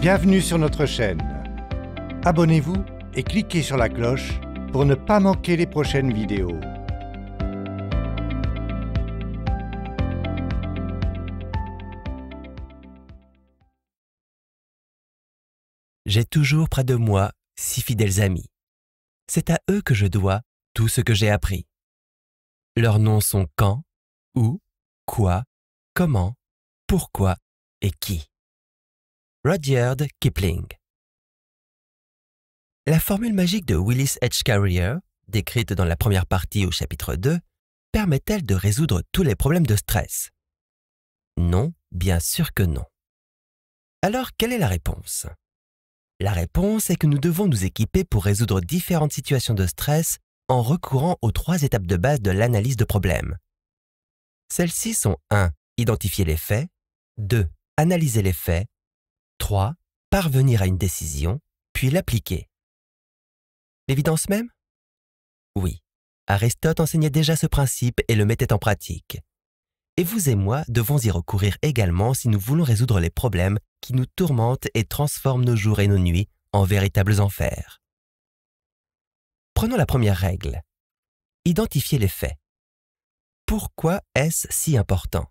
Bienvenue sur notre chaîne. Abonnez-vous et cliquez sur la cloche pour ne pas manquer les prochaines vidéos. J'ai toujours près de moi 6 fidèles amis. C'est à eux que je dois tout ce que j'ai appris. Leurs noms sont quand, où, quoi, comment, pourquoi et qui. Rudyard Kipling. La formule magique de Willis H. Carrier, décrite dans la première partie au chapitre 2, permet-elle de résoudre tous les problèmes de stress? Non, bien sûr que non. Alors, quelle est la réponse? La réponse est que nous devons nous équiper pour résoudre différentes situations de stress en recourant aux 3 étapes de base de l'analyse de problèmes. Celles-ci sont 1. Identifier les faits, 2. Analyser les faits, 3. Parvenir à une décision, puis l'appliquer. L'évidence même? Oui, Aristote enseignait déjà ce principe et le mettait en pratique. Et vous et moi devons y recourir également si nous voulons résoudre les problèmes qui nous tourmentent et transforment nos jours et nos nuits en véritables enfers. Prenons la première règle. Identifier les faits. Pourquoi est-ce si important?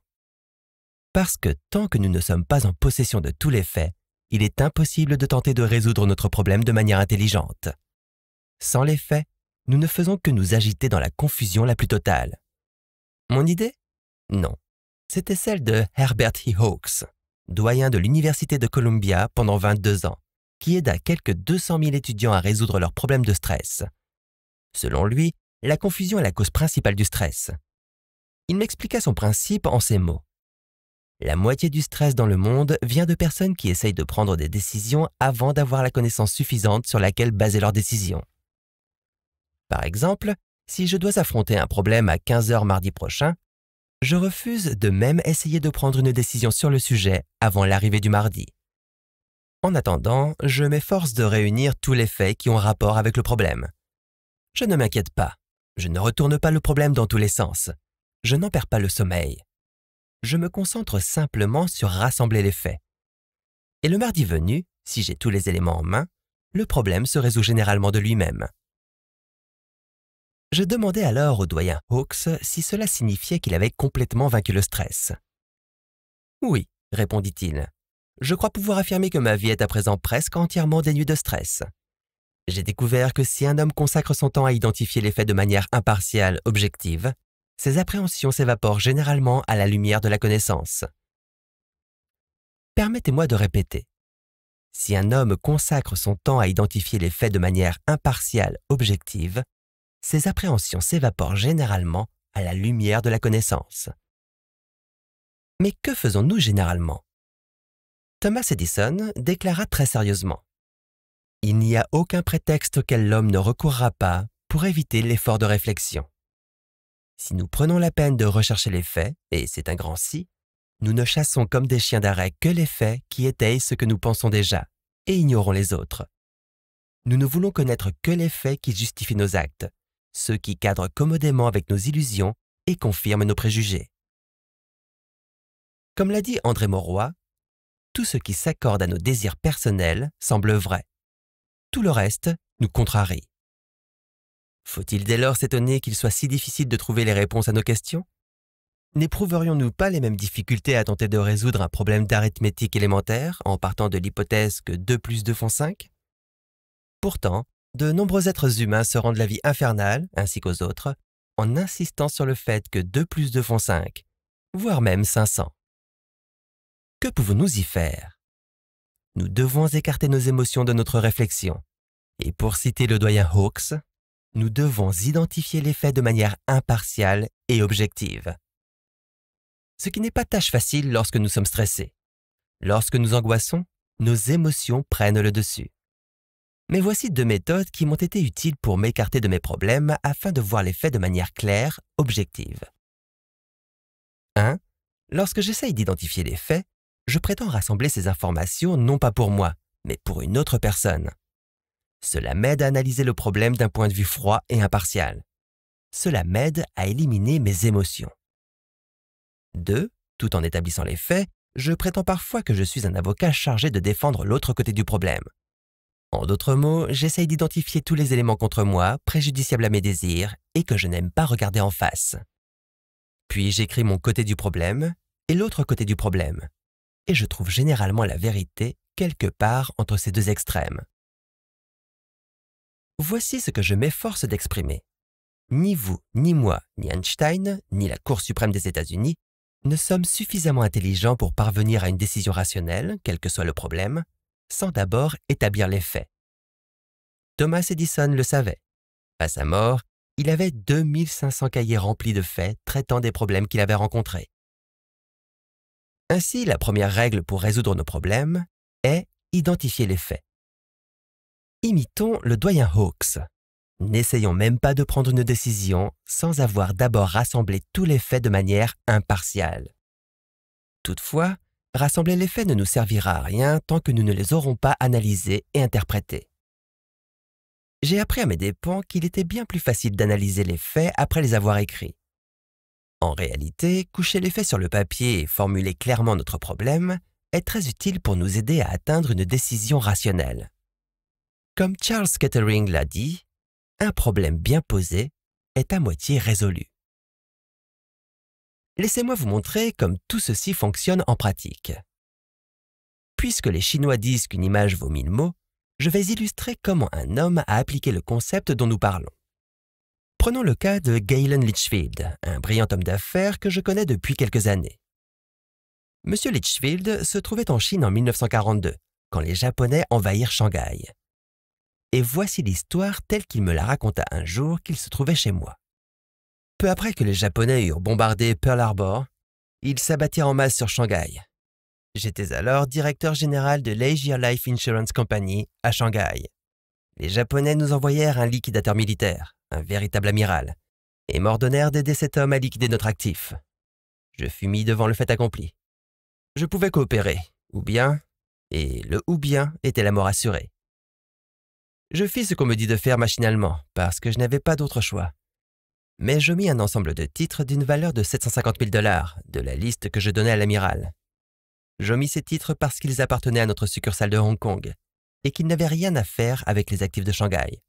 Parce que tant que nous ne sommes pas en possession de tous les faits, il est impossible de tenter de résoudre notre problème de manière intelligente. Sans les faits, nous ne faisons que nous agiter dans la confusion la plus totale. Mon idée? Non. C'était celle de Herbert E. Hawkes, doyen de l'Université de Columbia pendant 22 ans, qui aida quelques 200 000 étudiants à résoudre leurs problèmes de stress. Selon lui, la confusion est la cause principale du stress. Il m'expliqua son principe en ces mots. La moitié du stress dans le monde vient de personnes qui essayent de prendre des décisions avant d'avoir la connaissance suffisante sur laquelle baser leurs décisions. Par exemple, si je dois affronter un problème à 15 h mardi prochain, je refuse de même essayer de prendre une décision sur le sujet avant l'arrivée du mardi. En attendant, je m'efforce de réunir tous les faits qui ont rapport avec le problème. Je ne m'inquiète pas. Je ne retourne pas le problème dans tous les sens. Je n'en perds pas le sommeil. Je me concentre simplement sur rassembler les faits. Et le mardi venu, si j'ai tous les éléments en main, le problème se résout généralement de lui-même. Je demandai alors au doyen Hawkes si cela signifiait qu'il avait complètement vaincu le stress. « Oui, répondit-il. Je crois pouvoir affirmer que ma vie est à présent presque entièrement dénuée de stress. J'ai découvert que si un homme consacre son temps à identifier les faits de manière impartiale, objective, ses appréhensions s'évaporent généralement à la lumière de la connaissance. Permettez-moi de répéter. Si un homme consacre son temps à identifier les faits de manière impartiale, objective, ses appréhensions s'évaporent généralement à la lumière de la connaissance. Mais que faisons-nous généralement? Thomas Edison déclara très sérieusement: « Il n'y a aucun prétexte auquel l'homme ne recourra pas pour éviter l'effort de réflexion. Si nous prenons la peine de rechercher les faits, et c'est un grand si, nous ne chassons comme des chiens d'arrêt que les faits qui étayent ce que nous pensons déjà, et ignorons les autres. Nous ne voulons connaître que les faits qui justifient nos actes, ceux qui cadrent commodément avec nos illusions et confirment nos préjugés. » Comme l'a dit André Mauroy, tout ce qui s'accorde à nos désirs personnels semble vrai. Tout le reste nous contrarie. Faut-il dès lors s'étonner qu'il soit si difficile de trouver les réponses à nos questions? N'éprouverions-nous pas les mêmes difficultés à tenter de résoudre un problème d'arithmétique élémentaire en partant de l'hypothèse que 2 + 2 font 5? Pourtant, de nombreux êtres humains se rendent la vie infernale, ainsi qu'aux autres, en insistant sur le fait que 2 + 2 font 5, voire même 500. Que pouvons-nous y faire? Nous devons écarter nos émotions de notre réflexion. Et pour citer le doyen Hawkes, nous devons identifier les faits de manière impartiale et objective. Ce qui n'est pas tâche facile lorsque nous sommes stressés. Lorsque nous angoissons, nos émotions prennent le dessus. Mais voici 2 méthodes qui m'ont été utiles pour m'écarter de mes problèmes afin de voir les faits de manière claire, objective. 1. Lorsque j'essaye d'identifier les faits, je prétends rassembler ces informations non pas pour moi, mais pour une autre personne. Cela m'aide à analyser le problème d'un point de vue froid et impartial. Cela m'aide à éliminer mes émotions. 2. Tout en établissant les faits, je prétends parfois que je suis un avocat chargé de défendre l'autre côté du problème. En d'autres mots, j'essaye d'identifier tous les éléments contre moi, préjudiciables à mes désirs, et que je n'aime pas regarder en face. Puis j'écris mon côté du problème et l'autre côté du problème, et je trouve généralement la vérité quelque part entre ces deux extrêmes. Voici ce que je m'efforce d'exprimer. Ni vous, ni moi, ni Einstein, ni la Cour suprême des États-Unis ne sommes suffisamment intelligents pour parvenir à une décision rationnelle, quel que soit le problème, sans d'abord établir les faits. Thomas Edison le savait. À sa mort, il avait 2500 cahiers remplis de faits traitant des problèmes qu'il avait rencontrés. Ainsi, la première règle pour résoudre nos problèmes est identifier les faits. Imitons le doyen Hawkes. N'essayons même pas de prendre une décision sans avoir d'abord rassemblé tous les faits de manière impartiale. Toutefois, rassembler les faits ne nous servira à rien tant que nous ne les aurons pas analysés et interprétés. J'ai appris à mes dépens qu'il était bien plus facile d'analyser les faits après les avoir écrits. En réalité, coucher les faits sur le papier et formuler clairement notre problème est très utile pour nous aider à atteindre une décision rationnelle. Comme Charles Kettering l'a dit, un problème bien posé est à moitié résolu. Laissez-moi vous montrer comme tout ceci fonctionne en pratique. Puisque les Chinois disent qu'une image vaut 1000 mots, je vais illustrer comment un homme a appliqué le concept dont nous parlons. Prenons le cas de Galen Litchfield, un brillant homme d'affaires que je connais depuis quelques années. Monsieur Litchfield se trouvait en Chine en 1942, quand les Japonais envahirent Shanghai. Et voici l'histoire telle qu'il me la raconta un jour qu'il se trouvait chez moi. Peu après que les Japonais eurent bombardé Pearl Harbor, ils s'abattirent en masse sur Shanghai. J'étais alors directeur général de l'Asia Life Insurance Company à Shanghai. Les Japonais nous envoyèrent un liquidateur militaire, un véritable amiral, et m'ordonnèrent d'aider cet homme à liquider notre actif. Je fus mis devant le fait accompli. Je pouvais coopérer, ou bien, et le ou bien était la mort assurée. Je fis ce qu'on me dit de faire machinalement, parce que je n'avais pas d'autre choix. Mais je mis un ensemble de titres d'une valeur de 750 000 $ de la liste que je donnais à l'amiral. J'omis ces titres parce qu'ils appartenaient à notre succursale de Hong Kong et qu'ils n'avaient rien à faire avec les actifs de Shanghai.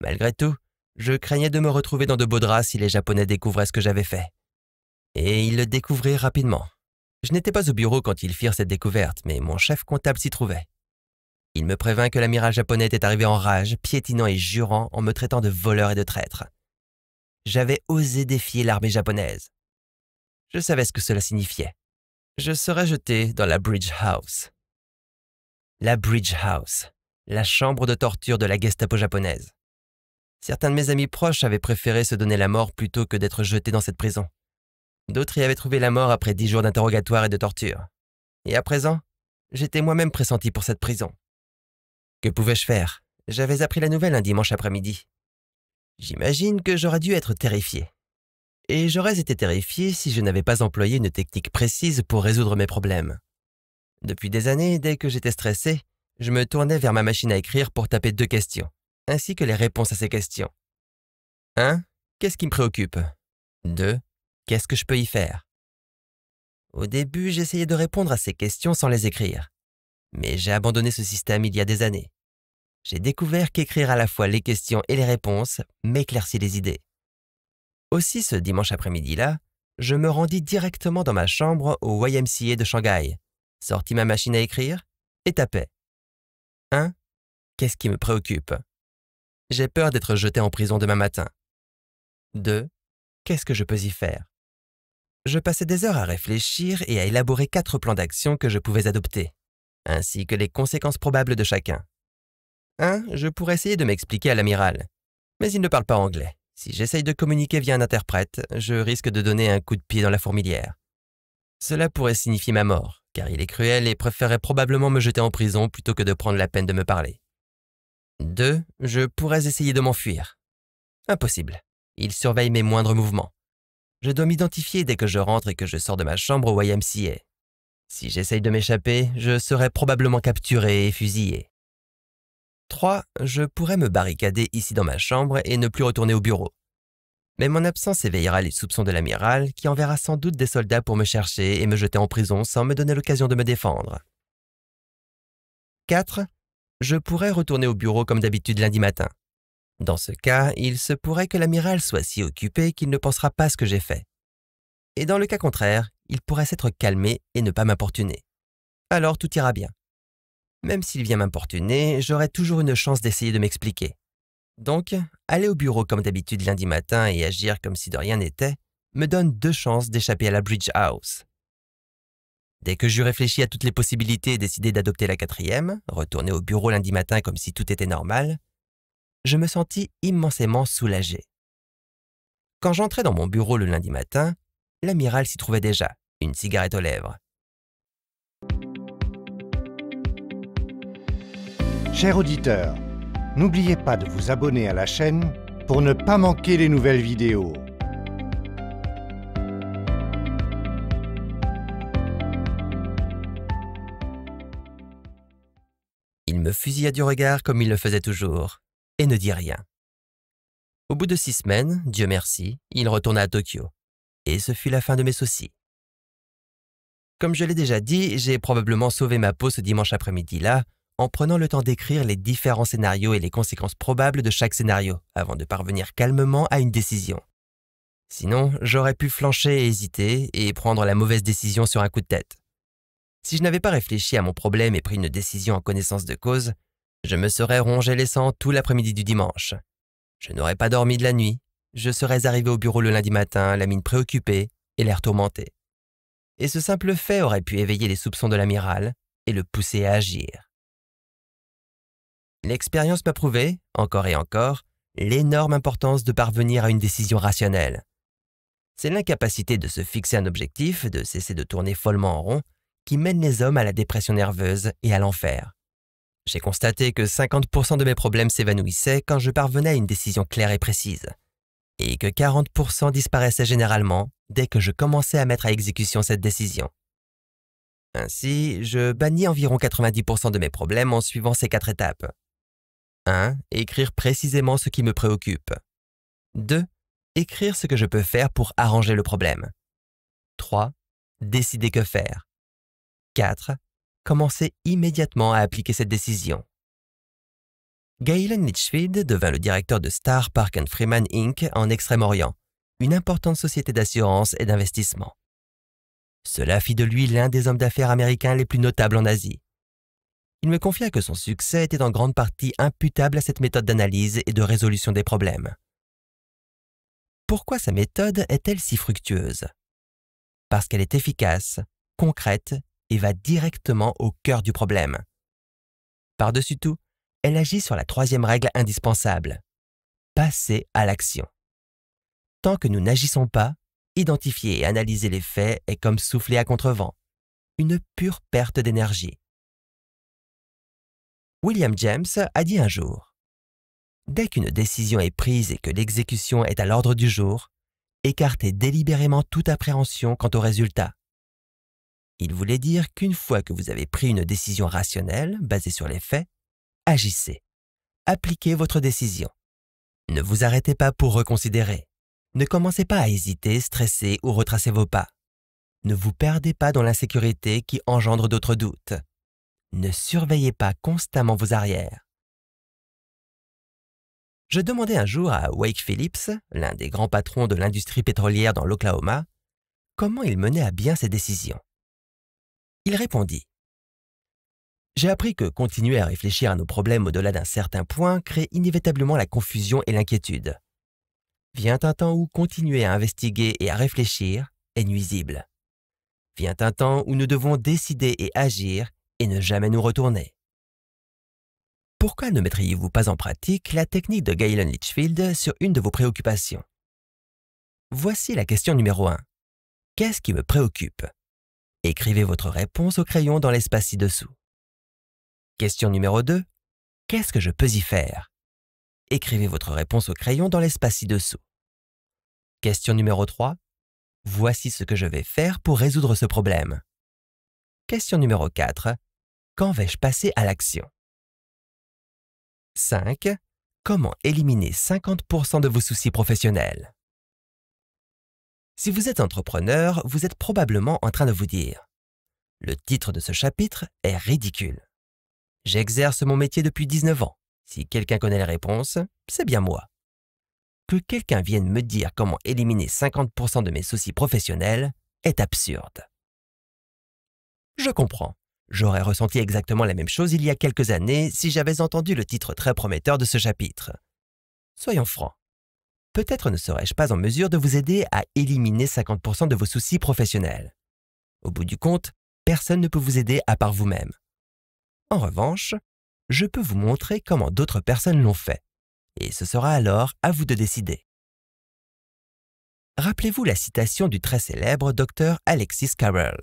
Malgré tout, je craignais de me retrouver dans de beaux draps si les Japonais découvraient ce que j'avais fait. Et ils le découvrirent rapidement. Je n'étais pas au bureau quand ils firent cette découverte, mais mon chef comptable s'y trouvait. Il me prévint que l'amiral japonais était arrivé en rage, piétinant et jurant en me traitant de voleur et de traître. J'avais osé défier l'armée japonaise. Je savais ce que cela signifiait. Je serais jeté dans la Bridge House. La Bridge House, la chambre de torture de la Gestapo japonaise. Certains de mes amis proches avaient préféré se donner la mort plutôt que d'être jetés dans cette prison. D'autres y avaient trouvé la mort après 10 jours d'interrogatoire et de torture. Et à présent, j'étais moi-même pressenti pour cette prison. Que pouvais-je faire? J'avais appris la nouvelle un dimanche après-midi. J'imagine que j'aurais dû être terrifié. Et j'aurais été terrifié si je n'avais pas employé une technique précise pour résoudre mes problèmes. Depuis des années, dès que j'étais stressé, je me tournais vers ma machine à écrire pour taper 2 questions, ainsi que les réponses à ces questions. 1. Qu'est-ce qui me préoccupe? 2. Qu'est-ce que je peux y faire? Au début, j'essayais de répondre à ces questions sans les écrire. Mais j'ai abandonné ce système il y a des années. J'ai découvert qu'écrire à la fois les questions et les réponses m'éclaircit les idées. Aussi, ce dimanche après-midi-là, je me rendis directement dans ma chambre au YMCA de Shanghai, sortis ma machine à écrire et tapais. 1. Qu'est-ce qui me préoccupe? J'ai peur d'être jeté en prison demain matin. 2. Qu'est-ce que je peux y faire? Je passais des heures à réfléchir et à élaborer 4 plans d'action que je pouvais adopter, ainsi que les conséquences probables de chacun. 1. Je pourrais essayer de m'expliquer à l'amiral, mais il ne parle pas anglais. Si j'essaye de communiquer via un interprète, je risque de donner un coup de pied dans la fourmilière. Cela pourrait signifier ma mort, car il est cruel et préférerait probablement me jeter en prison plutôt que de prendre la peine de me parler. 2. Je pourrais essayer de m'enfuir. Impossible. Il surveille mes moindres mouvements. Je dois m'identifier dès que je rentre et que je sors de ma chambre au YMCA. Si j'essaye de m'échapper, je serai probablement capturé et fusillé. 3. Je pourrais me barricader ici dans ma chambre et ne plus retourner au bureau. Mais mon absence éveillera les soupçons de l'amiral qui enverra sans doute des soldats pour me chercher et me jeter en prison sans me donner l'occasion de me défendre. 4. Je pourrais retourner au bureau comme d'habitude lundi matin. Dans ce cas, il se pourrait que l'amiral soit si occupé qu'il ne pensera pas à ce que j'ai fait. Et dans le cas contraire, il pourrait s'être calmé et ne pas m'importuner. Alors tout ira bien. Même s'il vient m'importuner, j'aurai toujours une chance d'essayer de m'expliquer. Donc, aller au bureau comme d'habitude lundi matin et agir comme si de rien n'était me donne 2 chances d'échapper à la Bridge House. Dès que j'eus réfléchi à toutes les possibilités et décidé d'adopter la 4e, retourner au bureau lundi matin comme si tout était normal, je me sentis immensément soulagé. Quand j'entrais dans mon bureau le lundi matin, l'amiral s'y trouvait déjà, une cigarette aux lèvres. Chers auditeurs, n'oubliez pas de vous abonner à la chaîne pour ne pas manquer les nouvelles vidéos. Il me fusilla du regard comme il le faisait toujours, et ne dit rien. Au bout de 6 semaines, Dieu merci, il retourna à Tokyo, et ce fut la fin de mes soucis. Comme je l'ai déjà dit, j'ai probablement sauvé ma peau ce dimanche après-midi-là en prenant le temps d'écrire les différents scénarios et les conséquences probables de chaque scénario avant de parvenir calmement à une décision. Sinon, j'aurais pu flancher et hésiter et prendre la mauvaise décision sur un coup de tête. Si je n'avais pas réfléchi à mon problème et pris une décision en connaissance de cause, je me serais rongé les sangs tout l'après-midi du dimanche. Je n'aurais pas dormi de la nuit, je serais arrivé au bureau le lundi matin, la mine préoccupée et l'air tourmenté. Et ce simple fait aurait pu éveiller les soupçons de l'amiral et le pousser à agir. L'expérience m'a prouvé, encore et encore, l'énorme importance de parvenir à une décision rationnelle. C'est l'incapacité de se fixer un objectif, de cesser de tourner follement en rond, qui mène les hommes à la dépression nerveuse et à l'enfer. J'ai constaté que 50% de mes problèmes s'évanouissaient quand je parvenais à une décision claire et précise, et que 40% disparaissaient généralement dès que je commençais à mettre à exécution cette décision. Ainsi, je bannis environ 90% de mes problèmes en suivant ces 4 étapes. 1. Écrire précisément ce qui me préoccupe. 2. Écrire ce que je peux faire pour arranger le problème. 3. Décider que faire. 4. Commencer immédiatement à appliquer cette décision. Galen Litchfield devint le directeur de Star Park & Freeman Inc. en Extrême-Orient, une importante société d'assurance et d'investissement. Cela fit de lui l'un des hommes d'affaires américains les plus notables en Asie. Il me confia que son succès était en grande partie imputable à cette méthode d'analyse et de résolution des problèmes. Pourquoi sa méthode est-elle si fructueuse? Parce qu'elle est efficace, concrète et va directement au cœur du problème. Par-dessus tout, elle agit sur la 3e règle indispensable: passer à l'action. Tant que nous n'agissons pas, identifier et analyser les faits est comme souffler à contrevent, une pure perte d'énergie. William James a dit un jour: « Dès qu'une décision est prise et que l'exécution est à l'ordre du jour, écartez délibérément toute appréhension quant au résultat. » Il voulait dire qu'une fois que vous avez pris une décision rationnelle, basée sur les faits, agissez. Appliquez votre décision. Ne vous arrêtez pas pour reconsidérer. Ne commencez pas à hésiter, stresser ou retracer vos pas. Ne vous perdez pas dans l'insécurité qui engendre d'autres doutes. Ne surveillez pas constamment vos arrières. Je demandai un jour à Wake Phillips, l'un des grands patrons de l'industrie pétrolière dans l'Oklahoma, comment il menait à bien ses décisions. Il répondit: « J'ai appris que continuer à réfléchir à nos problèmes au-delà d'un certain point crée inévitablement la confusion et l'inquiétude. Vient un temps où continuer à investiguer et à réfléchir est nuisible. Vient un temps où nous devons décider et agir et ne jamais nous retourner. » Pourquoi ne mettriez-vous pas en pratique la technique de Galen Litchfield sur une de vos préoccupations? Voici la question numéro 1. Qu'est-ce qui me préoccupe? Écrivez votre réponse au crayon dans l'espace ci-dessous. Question numéro 2. Qu'est-ce que je peux y faire? Écrivez votre réponse au crayon dans l'espace ci-dessous. Question numéro 3. Voici ce que je vais faire pour résoudre ce problème. Question numéro 4. Quand vais-je passer à l'action? 5. Comment éliminer 50% de vos soucis professionnels? Si vous êtes entrepreneur, vous êtes probablement en train de vous dire « Le titre de ce chapitre est ridicule. J'exerce mon métier depuis 19 ans. Si quelqu'un connaît les réponses, c'est bien moi. Que quelqu'un vienne me dire comment éliminer 50% de mes soucis professionnels est absurde. » Je comprends. J'aurais ressenti exactement la même chose il y a quelques années si j'avais entendu le titre très prometteur de ce chapitre. Soyons francs. Peut-être ne serais-je pas en mesure de vous aider à éliminer 50% de vos soucis professionnels. Au bout du compte, personne ne peut vous aider à part vous-même. En revanche, je peux vous montrer comment d'autres personnes l'ont fait, et ce sera alors à vous de décider. Rappelez-vous la citation du très célèbre Dr Alexis Carrel.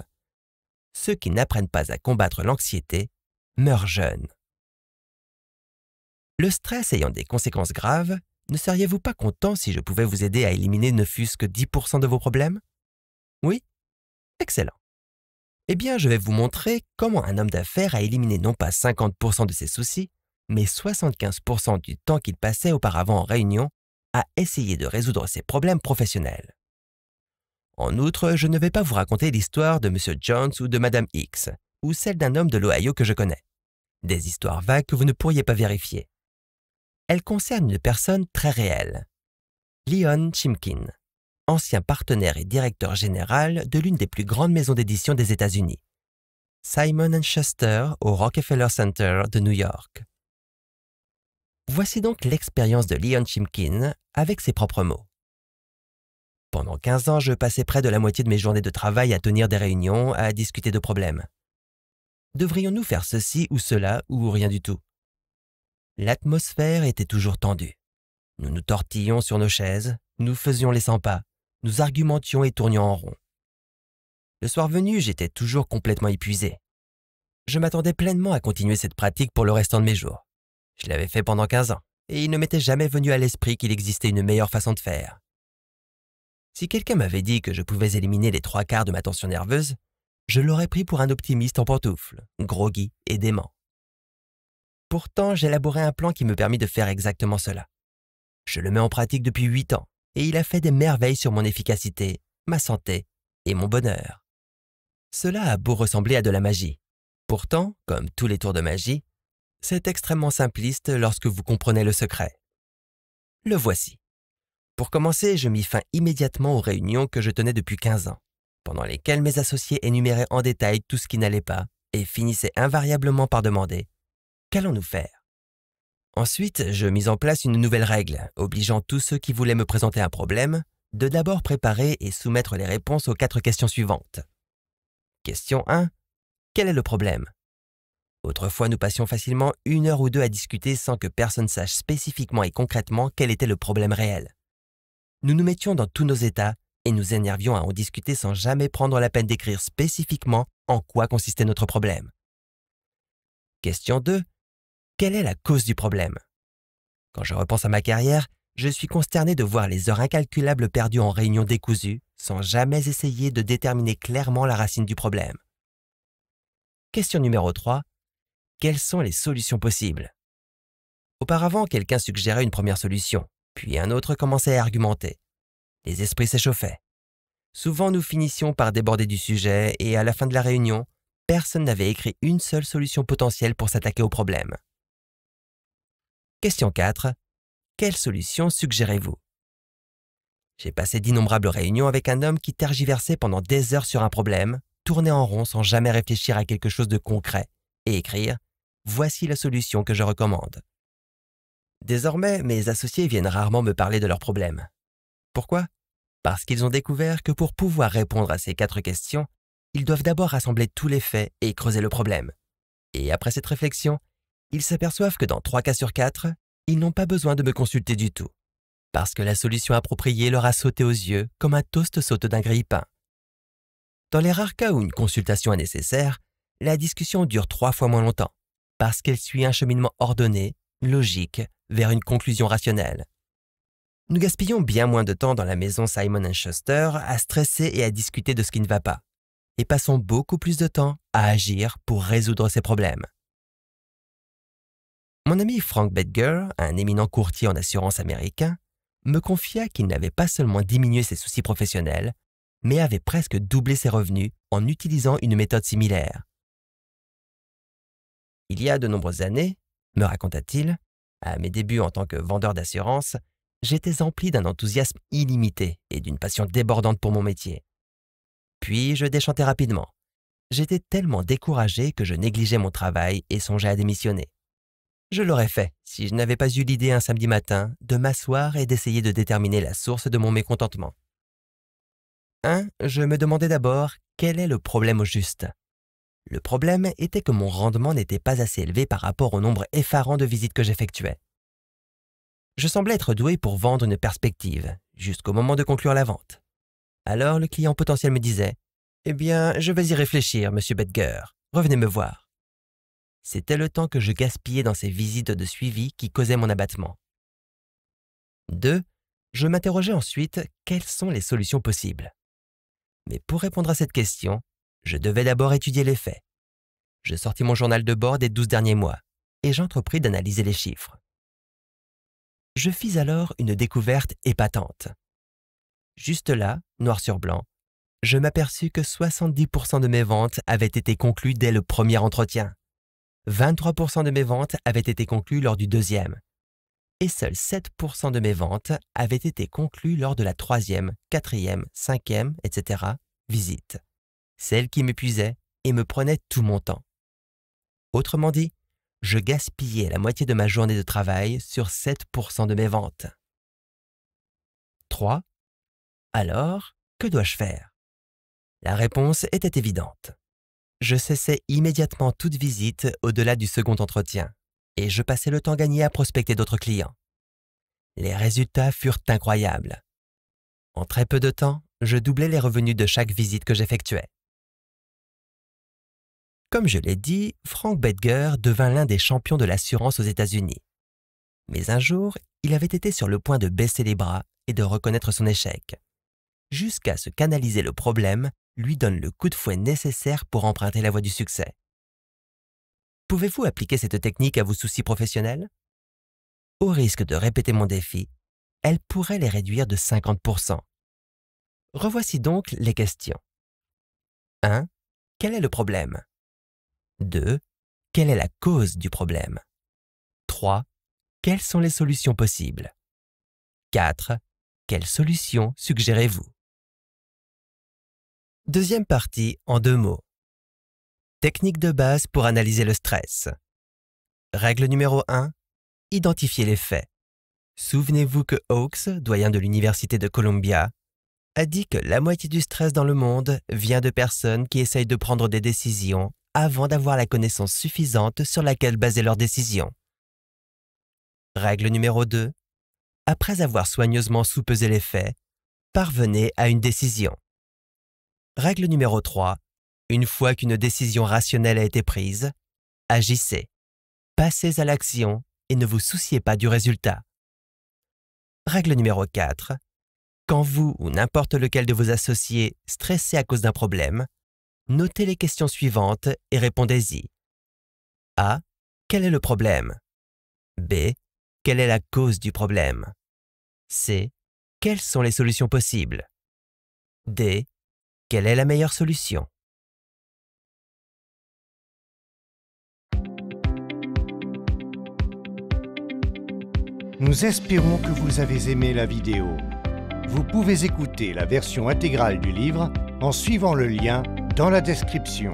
« Ceux qui n'apprennent pas à combattre l'anxiété meurent jeunes. » Le stress ayant des conséquences graves, ne seriez-vous pas content si je pouvais vous aider à éliminer ne fût-ce que 10% de vos problèmes? Oui? Excellent. Eh bien, je vais vous montrer comment un homme d'affaires a éliminé non pas 50% de ses soucis, mais 75% du temps qu'il passait auparavant en réunion à essayer de résoudre ses problèmes professionnels. En outre, je ne vais pas vous raconter l'histoire de M. Jones ou de Mme X, ou celle d'un homme de l'Ohio que je connais. Des histoires vagues que vous ne pourriez pas vérifier. Elles concernent une personne très réelle. Leon Chimkin, ancien partenaire et directeur général de l'une des plus grandes maisons d'édition des États-Unis, Simon & Schuster au Rockefeller Center de New York. Voici donc l'expérience de Leon Chimkin avec ses propres mots. Pendant 15 ans, je passais près de la moitié de mes journées de travail à tenir des réunions, à discuter de problèmes. Devrions-nous faire ceci ou cela ou rien du tout? L'atmosphère était toujours tendue. Nous nous tortillions sur nos chaises, nous faisions les 100 pas, nous argumentions et tournions en rond. Le soir venu, j'étais toujours complètement épuisé. Je m'attendais pleinement à continuer cette pratique pour le restant de mes jours. Je l'avais fait pendant 15 ans, et il ne m'était jamais venu à l'esprit qu'il existait une meilleure façon de faire. Si quelqu'un m'avait dit que je pouvais éliminer les 3/4 de ma tension nerveuse, je l'aurais pris pour un optimiste en pantoufles, groggy et dément. Pourtant, j'élaborais un plan qui me permit de faire exactement cela. Je le mets en pratique depuis 8 ans, et il a fait des merveilles sur mon efficacité, ma santé et mon bonheur. Cela a beau ressembler à de la magie. Pourtant, comme tous les tours de magie, c'est extrêmement simpliste lorsque vous comprenez le secret. Le voici. Pour commencer, je mis fin immédiatement aux réunions que je tenais depuis 15 ans, pendant lesquelles mes associés énuméraient en détail tout ce qui n'allait pas et finissaient invariablement par demander « Qu'allons-nous faire ?» Ensuite, je mis en place une nouvelle règle, obligeant tous ceux qui voulaient me présenter un problème de d'abord préparer et soumettre les réponses aux 4 questions suivantes. Question 1. Quel est le problème? Autrefois, nous passions facilement 1 heure ou 2 à discuter sans que personne sache spécifiquement et concrètement quel était le problème réel. Nous nous mettions dans tous nos états et nous énervions à en discuter sans jamais prendre la peine d'écrire spécifiquement en quoi consistait notre problème. Question 2. Quelle est la cause du problème? Quand je repense à ma carrière, je suis consterné de voir les heures incalculables perdues en réunions décousues sans jamais essayer de déterminer clairement la racine du problème. Question numéro 3. Quelles sont les solutions possibles? Auparavant, quelqu'un suggérait une première solution, puis un autre commençait à argumenter. Les esprits s'échauffaient. Souvent, nous finissions par déborder du sujet et à la fin de la réunion, personne n'avait écrit une seule solution potentielle pour s'attaquer au problème. Question 4. Quelle solution suggérez-vous? J'ai passé d'innombrables réunions avec un homme qui tergiversait pendant des heures sur un problème, tournait en rond sans jamais réfléchir à quelque chose de concret et écrire « Voici la solution que je recommande ». Désormais, mes associés viennent rarement me parler de leurs problèmes. Pourquoi? Parce qu'ils ont découvert que pour pouvoir répondre à ces 4 questions, ils doivent d'abord rassembler tous les faits et creuser le problème. Et après cette réflexion, ils s'aperçoivent que dans 3 cas sur 4, ils n'ont pas besoin de me consulter du tout, parce que la solution appropriée leur a sauté aux yeux comme un toast saute d'un grille-pain. Dans les rares cas où une consultation est nécessaire, la discussion dure 3 fois moins longtemps, parce qu'elle suit un cheminement ordonné, logique, vers une conclusion rationnelle. Nous gaspillons bien moins de temps dans la maison Simon & Schuster à stresser et à discuter de ce qui ne va pas, et passons beaucoup plus de temps à agir pour résoudre ces problèmes. Mon ami Frank Bedger, un éminent courtier en assurance américain, me confia qu'il n'avait pas seulement diminué ses soucis professionnels, mais avait presque doublé ses revenus en utilisant une méthode similaire. Il y a de nombreuses années, me raconta-t-il, à mes débuts en tant que vendeur d'assurance, j'étais empli d'un enthousiasme illimité et d'une passion débordante pour mon métier. Puis je déchantais rapidement. J'étais tellement découragé que je négligeais mon travail et songeais à démissionner. Je l'aurais fait si je n'avais pas eu l'idée un samedi matin de m'asseoir et d'essayer de déterminer la source de mon mécontentement. Je me demandais d'abord quel est le problème au juste. Le problème était que mon rendement n'était pas assez élevé par rapport au nombre effarant de visites que j'effectuais. Je semblais être doué pour vendre une perspective, jusqu'au moment de conclure la vente. Alors le client potentiel me disait « Eh bien, je vais y réfléchir, monsieur Bedger. Revenez me voir. » C'était le temps que je gaspillais dans ces visites de suivi qui causaient mon abattement. 2. Je m'interrogeais ensuite quelles sont les solutions possibles. Mais pour répondre à cette question, je devais d'abord étudier les faits. Je sortis mon journal de bord des 12 derniers mois et j'entrepris d'analyser les chiffres. Je fis alors une découverte épatante. Juste là, noir sur blanc, je m'aperçus que 70% de mes ventes avaient été conclues dès le premier entretien. 23% de mes ventes avaient été conclues lors du deuxième. Et seuls 7% de mes ventes avaient été conclues lors de la troisième, quatrième, cinquième, etc. visite. Celle qui m'épuisait et me prenait tout mon temps. Autrement dit, je gaspillais la moitié de ma journée de travail sur 7% de mes ventes. 3. Alors, que dois-je faire? La réponse était évidente. Je cessais immédiatement toute visite au-delà du second entretien et je passais le temps gagné à prospecter d'autres clients. Les résultats furent incroyables. En très peu de temps, je doublais les revenus de chaque visite que j'effectuais. Comme je l'ai dit, Frank Bedger devint l'un des champions de l'assurance aux États-Unis. Mais un jour, il avait été sur le point de baisser les bras et de reconnaître son échec, jusqu'à ce qu'analyser le problème lui donne le coup de fouet nécessaire pour emprunter la voie du succès. Pouvez-vous appliquer cette technique à vos soucis professionnels? Au risque de répéter mon défi, elle pourrait les réduire de 50%. Revoici donc les questions. 1. Quel est le problème? 2. Quelle est la cause du problème? 3. Quelles sont les solutions possibles? 4. Quelles solutions suggérez-vous? Deuxième partie en 2 mots. Technique de base pour analyser le stress. Règle numéro 1. Identifiez les faits. Souvenez-vous que Oakes, doyen de l'Université de Columbia, a dit que la moitié du stress dans le monde vient de personnes qui essayent de prendre des décisions avant d'avoir la connaissance suffisante sur laquelle baser leurs décisions. Règle numéro 2. Après avoir soigneusement soupesé les faits, parvenez à une décision. Règle numéro 3. Une fois qu'une décision rationnelle a été prise, agissez. Passez à l'action et ne vous souciez pas du résultat. Règle numéro 4. Quand vous ou n'importe lequel de vos associés stressez à cause d'un problème, notez les questions suivantes et répondez-y. A. Quel est le problème? B. Quelle est la cause du problème? C. Quelles sont les solutions possibles? D. Quelle est la meilleure solution? Nous espérons que vous avez aimé la vidéo. Vous pouvez écouter la version intégrale du livre en suivant le lien dans la description.